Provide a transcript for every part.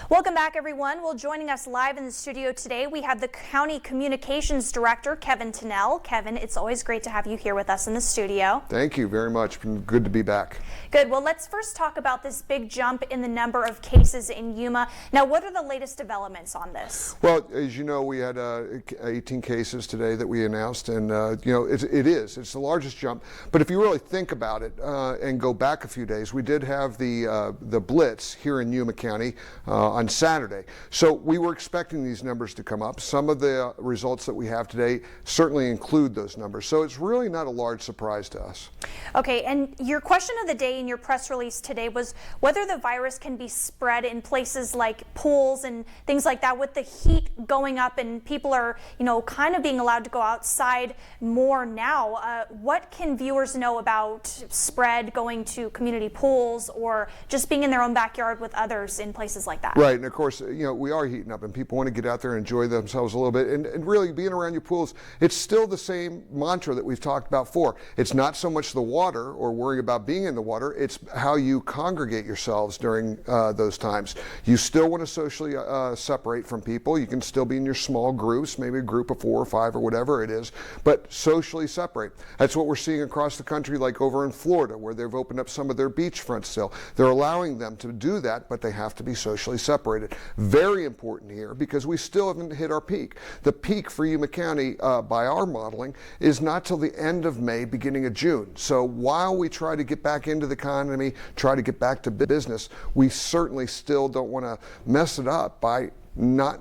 Welcome back, everyone. Well, joining us live in the studio today, we have the County Communications Director, Kevin Tennell. Kevin, it's always great to have you here with us in the studio. Thank you very much. Good to be back. Good. Well, let's first talk about this big jump in the number of cases in Yuma. Now, what are the latest developments on this? Well, as you know, we had 18 cases today that we announced, and it's the largest jump. But if you really think about it and go back a few days, we did have the blitz here in Yuma County on Saturday. So we were expecting these numbers to come up. Some of the results that we have today certainly include those numbers. So it's really not a large surprise to us. Okay, and your question of the day in your press release today was whether the virus can be spread in places like pools and things like that with the heat going up and people are, kind of being allowed to go outside more now. What can viewers know about spread going to community pools or just being in their own backyard with others in places like that? Right, and of course, we are heating up and people want to get out there and enjoy themselves a little bit. And really being around your pools, it's still the same mantra that we've talked about before. It's not so much the water or worrying about being in the water, it's how you congregate yourselves during those times. You still want to socially separate from people. You can still be in your small groups, maybe a group of 4 or 5 or whatever it is, but socially separate. That's what we're seeing across the country, like over in Florida, where they've opened up some of their beachfronts still. They're allowing them to do that, but they have to be socially separated. Very important here because we still haven't hit our peak. The peak for Yuma County, by our modeling, is not till the end of May, beginning of June. So while we try to get back into the economy, try to get back to business, we certainly still don't want to mess it up by not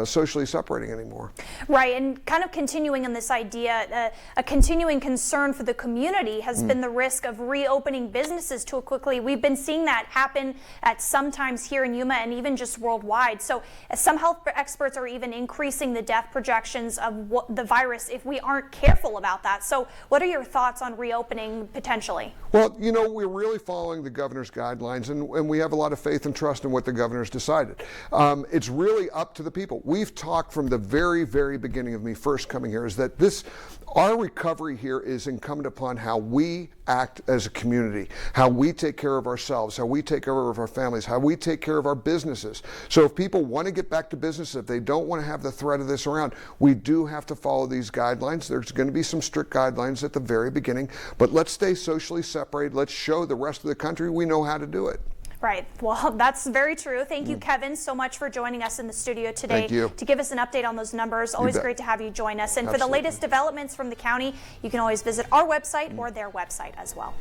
socially separating anymore. Right, and kind of continuing on this idea, a continuing concern for the community has been the risk of reopening businesses too quickly. We've been seeing that happen at sometimes here in Yuma and even just worldwide. So some health experts are even increasing the death projections of the virus if we aren't careful about that. So what are your thoughts on reopening potentially? Well, we're really following the governor's guidelines and we have a lot of faith and trust in what the governor's decided. It's really up to the people. We've talked from the very, very beginning of me first coming here is that our recovery here is incumbent upon how we act as a community, how we take care of ourselves, how we take care of our families, how we take care of our businesses. So if people want to get back to business, if they don't want to have the threat of this around, we do have to follow these guidelines. There's going to be some strict guidelines at the very beginning, but let's stay socially separated. Let's show the rest of the country we know how to do it. Right. Well, that's very true. Thank you, Kevin, so much for joining us in the studio today to give us an update on those numbers. Always great to have you join us. And for the latest developments from the county, you can always visit our website or their website as well.